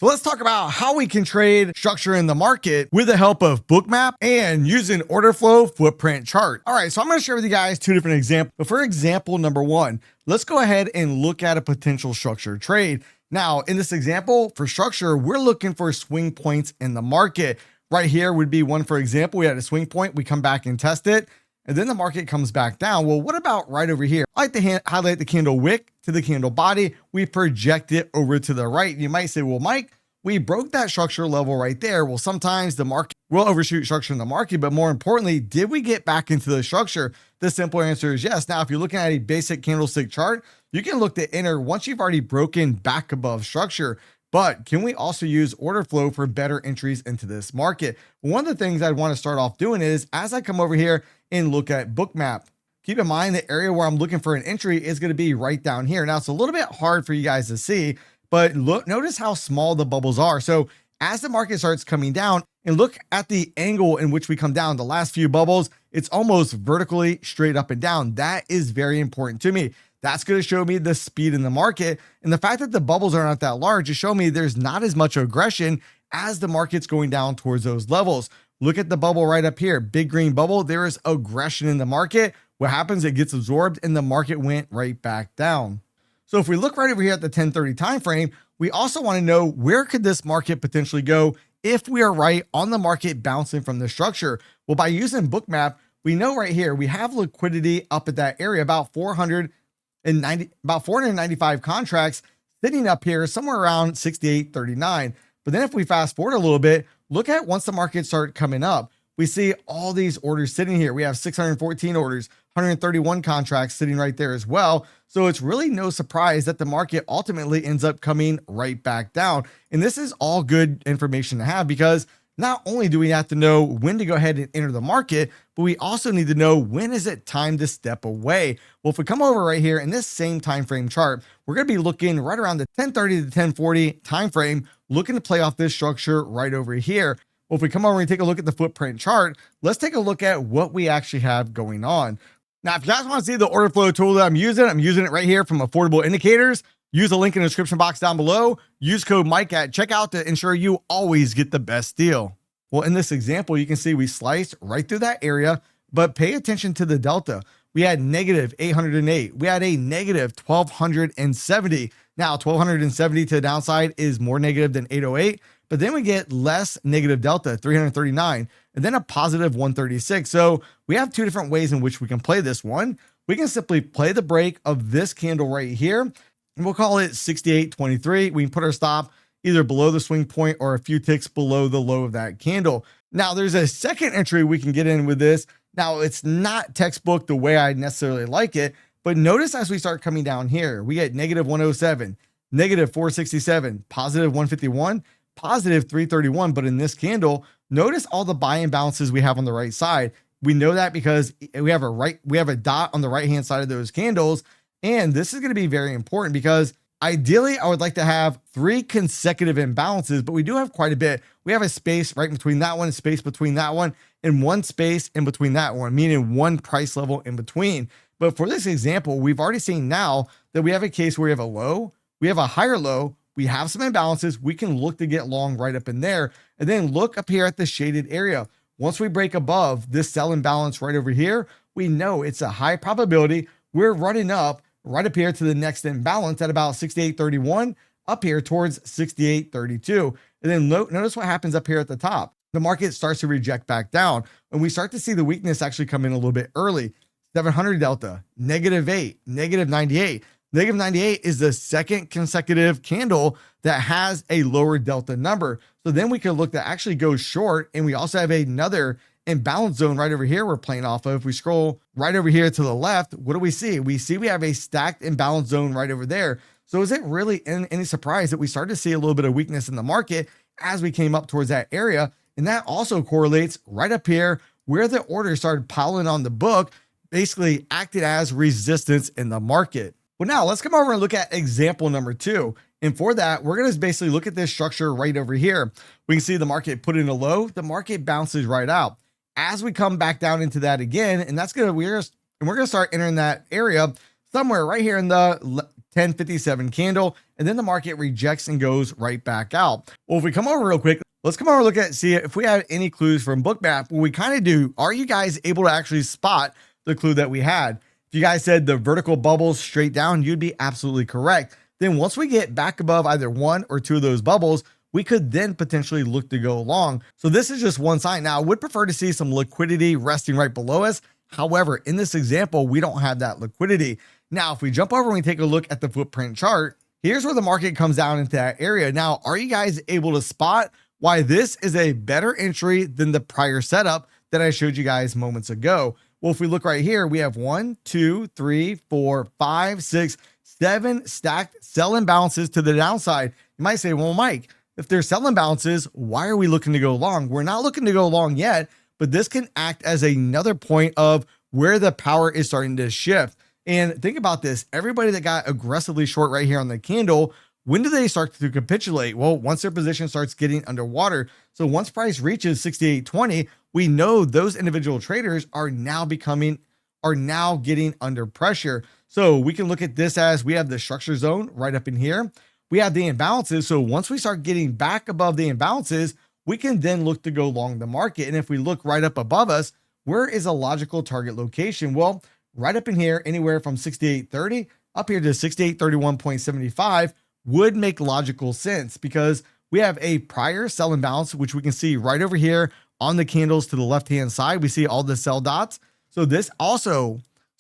So let's talk about how we can trade structure in the market with the help of Bookmap and using Orderflow footprint chart. All right, so I'm going to share with you guys two different examples. But for example number one, let's go ahead and look at a potential structure trade. Now, in this example for structure, we're looking for swing points in the market. Right here would be one, for example, we had a swing point, we come back and test it, and then the market comes back down. Well, what about right over here? I like to highlight the candle wick to the candle body. We project it over to the right. You might say, well, Mike, we broke that structure level right there. Well, sometimes the market will overshoot structure in the market, but more importantly, did we get back into the structure? The simple answer is yes. Now, if you're looking at a basic candlestick chart, you can look to enter once you've already broken back above structure. But can we also use order flow for better entries into this market? One of the things I'd want to start off doing is as I come over here and look at Bookmap, keep in mind the area where I'm looking for an entry is going to be right down here. Now it's a little bit hard for you guys to see, but look, notice how small the bubbles are. So as the market starts coming down and look at the angle in which we come down, the last few bubbles, it's almost vertically straight up and down. That is very important to me. That's going to show me the speed in the market. And the fact that the bubbles are not that large is showing me there's not as much aggression as the market's going down towards those levels. Look at the bubble right up here, big green bubble. There is aggression in the market. What happens? It gets absorbed and the market went right back down. So if we look right over here at the 1030 time frame, we also want to know where could this market potentially go if we are right on the market bouncing from the structure. Well, by using Bookmap, we know right here we have liquidity up at that area, about 495 contracts sitting up here somewhere around 68.39. But then if we fast forward a little bit, look at once the market start coming up, we see all these orders sitting here. We have 614 orders, 131 contracts sitting right there as well. So it's really no surprise that the market ultimately ends up coming right back down. And this is all good information to have because not only do we have to know when to go ahead and enter the market, but we also need to know when is it time to step away. Well, if we come over right here in this same time frame chart, we're going to be looking right around the 1030 to 1040 time frame, looking to play off this structure right over here. Well, if we come over and take a look at the footprint chart, let's take a look at what we actually have going on. Now, if you guys want to see the order flow tool that I'm using it right here from Affordable Indicators. Use the link in the description box down below. Use code Mike at checkout to ensure you always get the best deal. Well, in this example, you can see we sliced right through that area, but pay attention to the delta. We had negative 808. We had a negative 1270. Now, 1270 to the downside is more negative than 808, but then we get less negative delta, 339, and then a positive 136. So we have two different ways in which we can play this one. We can simply play the break of this candle right here, and we'll call it 68.23. We can put our stop either below the swing point or a few ticks below the low of that candle. Now, there's a second entry we can get in with this. Now, it's not textbook the way I necessarily like it, but notice as we start coming down here, we get negative 107, negative 467, positive 151, positive 331. But in this candle, notice all the buy imbalances we have on the right side. We know that because we have a dot on the right-hand side of those candles. And this is going to be very important because ideally I would like to have 3 consecutive imbalances, but we do have quite a bit. We have a space right between that one, a space between that one, and one space in between that one, meaning one price level in between. But for this example, we've already seen now that we have a case where we have a low, we have a higher low, we have some imbalances, we can look to get long right up in there, and then look up here at the shaded area. Once we break above this sell imbalance right over here, we know it's a high probability we're running up right up here to the next imbalance at about 68.31 up here towards 68.32. And then notice what happens up here at the top. The market starts to reject back down and we start to see the weakness actually come in a little bit early. 700 delta, -8, -98. -98 is the second consecutive candle that has a lower delta number. So then we can look to actually go short. And we also have another imbalance zone right over here we're playing off of. If we scroll right over here to the left, what do we see? We have a stacked imbalance zone right over there. So is it really any surprise that we started to see a little bit of weakness in the market as we came up towards that area? And that also correlates right up here where the orders started piling on the book, basically acted as resistance in the market. Well, now let's come over and look at example number 2. And for that, we're going to basically look at this structure right over here. We can see the market put in a low, the market bounces right out. As we come back down into that again, and we're going to start entering that area somewhere right here in the 1057 candle, and then the market rejects and goes right back out. Well, if we come over real quick, let's come over and look at, see if we have any clues from Bookmap. Well, we kind of do. Are you guys able to actually spot the clue that we had? If you guys said the vertical bubbles straight down, you'd be absolutely correct. Then once we get back above either one or two of those bubbles, we could then potentially look to go long. So this is just one sign. Now, I would prefer to see some liquidity resting right below us. However, in this example, we don't have that liquidity. Now, if we jump over and we take a look at the footprint chart, here's where the market comes down into that area. Now, are you guys able to spot why this is a better entry than the prior setup that I showed you guys moments ago? Well, if we look right here, we have 1, 2, 3, 4, 5, 6, 7 stacked sell imbalances to the downside. You might say, well, Mike, if there's sell imbalances, why are we looking to go long? We're not looking to go long yet, but this can act as another point of where the power is starting to shift. And think about this. Everybody that got aggressively short right here on the candle, when do they start to capitulate? Well, once their position starts getting underwater. So once price reaches 68.20, we know those individual traders are now getting under pressure. So we can look at this as we have the structure zone right up in here. We have the imbalances. So once we start getting back above the imbalances, we can then look to go long the market. And if we look right up above us, where is a logical target location? Well, right up in here, anywhere from 68.30 up here to 68.31.75 would make logical sense, because we have a prior sell imbalance, which we can see right over here on the candles to the left-hand side. We see all the sell dots. So the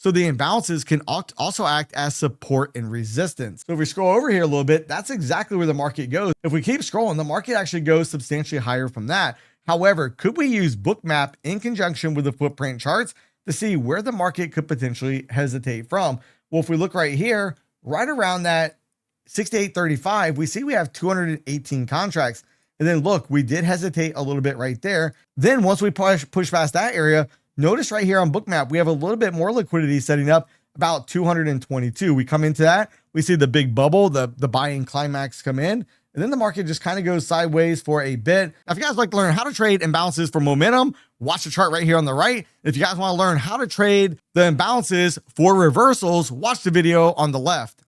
imbalances can also act as support and resistance. So if we scroll over here a little bit, that's exactly where the market goes. If we keep scrolling, the market actually goes substantially higher from that. However, could we use Bookmap in conjunction with the footprint charts to see where the market could potentially hesitate from? Well, if we look right here, right around that 68.35, we see we have 218 contracts. And then look, we did hesitate a little bit right there. Then once we push past that area, notice right here on Bookmap, we have a little bit more liquidity setting up, about 222. We come into that, we see the big bubble, the buying climax come in, and then the market just kind of goes sideways for a bit. Now, if you guys like to learn how to trade imbalances for momentum, watch the chart right here on the right. If you guys want to learn how to trade the imbalances for reversals, watch the video on the left.